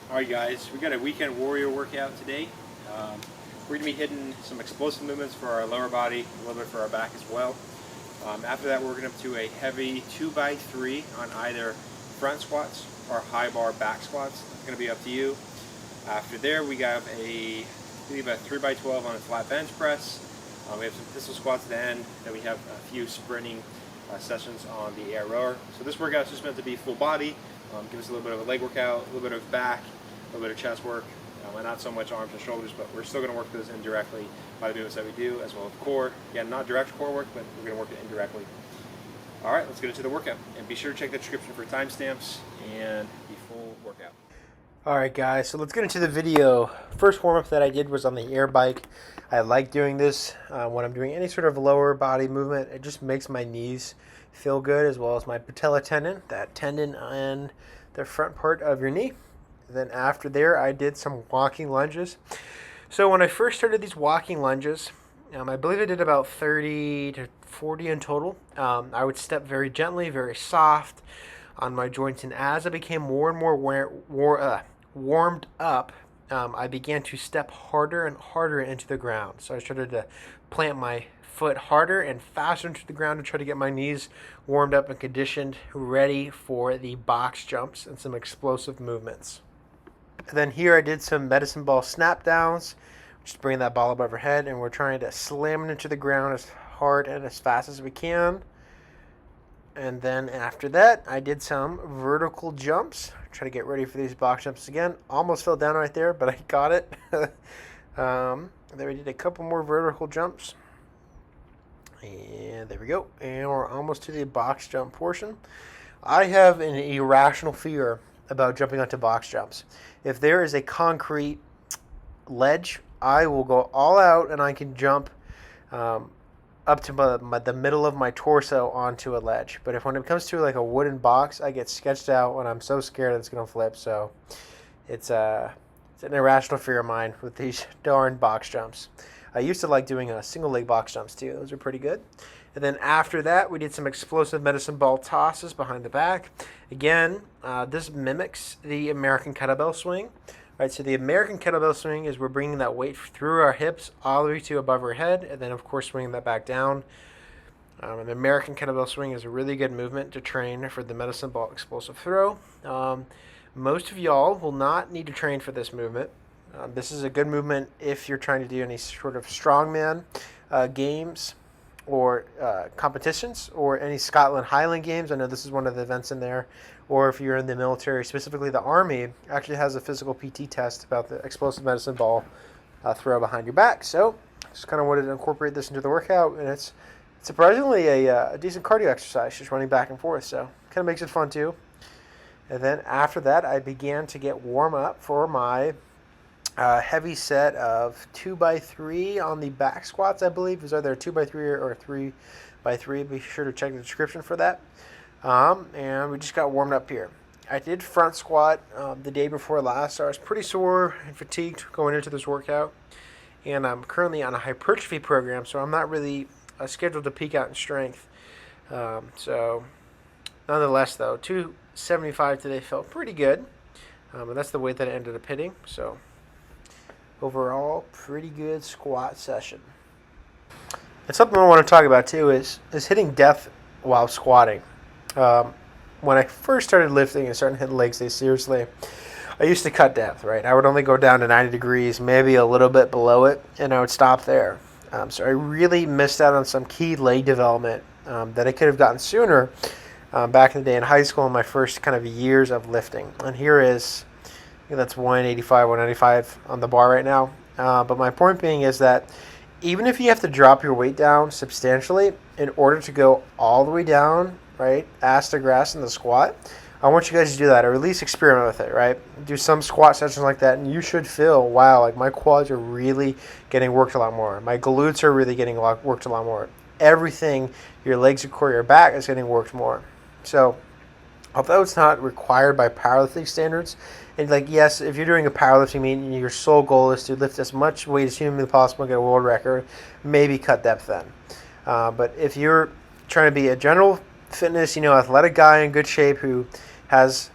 Alright guys, we got a weekend warrior workout today. We're going to be hitting some explosive movements for our lower body, a little bit for our back as well. After that we're going to do a heavy 2x3 on either front squats or high bar back squats. It's going to be up to you. After there we have a 3x12 on a flat bench press. We have some pistol squats at the end. Then we have a few sprinting sessions on the air rower. So this workout is just meant to be full body. Give us a little bit of a leg workout, a little bit of back, a little bit of chest work, and not so much arms and shoulders, but we're still going to work those indirectly by the movements that we do, as well as core. Again, not direct core work, but we're going to work it indirectly. All right, let's get into the workout. And be sure to check the description for timestamps and the full workout. All right, guys, so let's get into the video. First warm-up that I did was on the air bike. I like doing this when I'm doing any sort of lower body movement. It just makes my knees feel good, as well as my patella tendon, that tendon on the front part of your knee. Then after there, I did some walking lunges. So when I first started these walking lunges, I believe I did about 30 to 40 in total. I would step very gently, very soft on my joints, and as I became more and more warmed up, I began to step harder and harder into the ground. So I started to plant my foot harder and faster into the ground to try to get my knees warmed up and conditioned, ready for the box jumps and some explosive movements. And then here I did some medicine ball snap downs, just bringing that ball above our head, and we're trying to slam it into the ground as hard and as fast as we can. And then after that, I did some vertical jumps. Try to get ready for these box jumps again. Almost fell down right there, but I got it. Then we did a couple more vertical jumps. And there we go. And we're almost to the box jump portion. I have an irrational fear about jumping onto box jumps. If there is a concrete ledge, I will go all out and I can jump up to the middle of my torso onto a ledge. But when it comes to like a wooden box, I get sketched out and I'm so scared that it's going to flip. So it's an irrational fear of mine with these darn box jumps. I used to like doing single leg box jumps too. Those are pretty good. And then after that, we did some explosive medicine ball tosses behind the back. Again, this mimics the American kettlebell swing. Right, so the American kettlebell swing is we're bringing that weight through our hips all the way to above our head, and then of course swinging that back down. The American kettlebell swing is a really good movement to train for the medicine ball explosive throw. Most of y'all will not need to train for this movement. This is a good movement if you're trying to do any sort of strongman games or competitions, or any Scotland Highland games. I know this is one of the events in there. Or if you're in the military, specifically the Army, actually has a physical PT test about the explosive medicine ball throw behind your back. So just kind of wanted to incorporate this into the workout, and it's surprisingly a decent cardio exercise, just running back and forth. So kind of makes it fun too. And then after that, I began to get warm up for my heavy set of 2x3 on the back squats, I believe. It was either a 2x3 or a 3x3. Be sure to check the description for that. And we just got warmed up here. I did front squat the day before last, so I was pretty sore and fatigued going into this workout. And I'm currently on a hypertrophy program, so I'm not really scheduled to peak out in strength. So nonetheless, though, 275 today felt pretty good. And that's the weight that I ended up hitting. So overall, pretty good squat session. And something I want to talk about too is hitting depth while squatting. When I first started lifting and starting hitting legs day seriously, I used to cut depth, right? I would only go down to 90 degrees, maybe a little bit below it, and I would stop there. So I really missed out on some key leg development that I could have gotten sooner back in the day in high school in my first kind of years of lifting. And here is, that's 185, 195 on the bar right now. But my point being is that even if you have to drop your weight down substantially in order to go all the way down, right, ass to grass in the squat, I want you guys to do that, or at least experiment with it, right? Do some squat sessions like that, and you should feel, wow, like my quads are really getting worked a lot more. My glutes are really getting worked a lot more. Everything, your legs, your core, your back is getting worked more. So although it's not required by powerlifting standards, and like, yes, if you're doing a powerlifting meet and your sole goal is to lift as much weight as humanly possible and get a world record, maybe cut depth then. But if you're trying to be a general fitness, athletic guy in good shape who has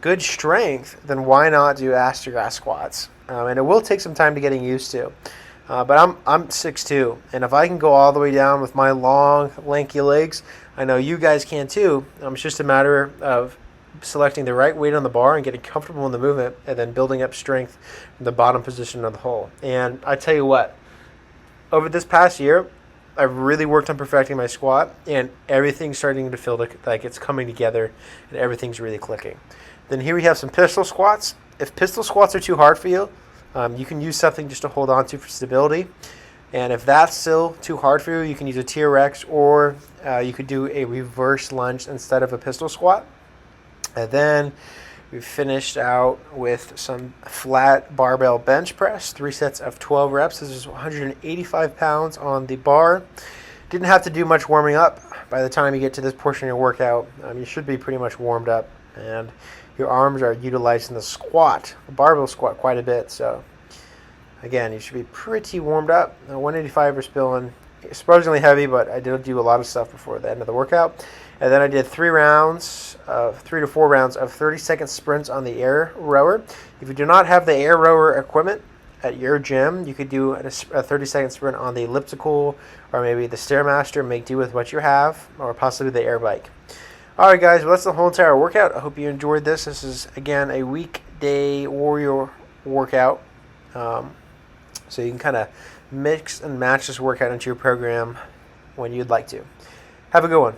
good strength, then why not do astrogast squats? And it will take some time to getting used to. But I'm 6'2", and if I can go all the way down with my long, lanky legs, I know you guys can too. It's just a matter of selecting the right weight on the bar and getting comfortable in the movement, and then building up strength from the bottom position of the hole. And I tell you what, over this past year, I've really worked on perfecting my squat, and everything's starting to feel like it's coming together, and everything's really clicking. Then here we have some pistol squats. If pistol squats are too hard for you, you can use something just to hold on to for stability. And if that's still too hard for you, you can use a TRX, or you could do a reverse lunge instead of a pistol squat. And then we finished out with some flat barbell bench press, 3 sets of 12 reps. This is 185 pounds on the bar. Didn't have to do much warming up. By the time you get to this portion of your workout, you should be pretty much warmed up, and your arms are utilizing the squat, the barbell squat, quite a bit. So again, you should be pretty warmed up. 185 is feeling surprisingly heavy, but I did do a lot of stuff before the end of the workout. And then I did 3 to 4 rounds of 30-second sprints on the air rower. If you do not have the air rower equipment at your gym, you could do a 30-second sprint on the elliptical, or maybe the Stairmaster. Make do with what you have, or possibly the air bike. All right, guys, well, that's the whole entire workout. I hope you enjoyed this. This is, again, a weekday warrior workout. So you can kind of mix and match this workout into your program when you'd like to. Have a good one.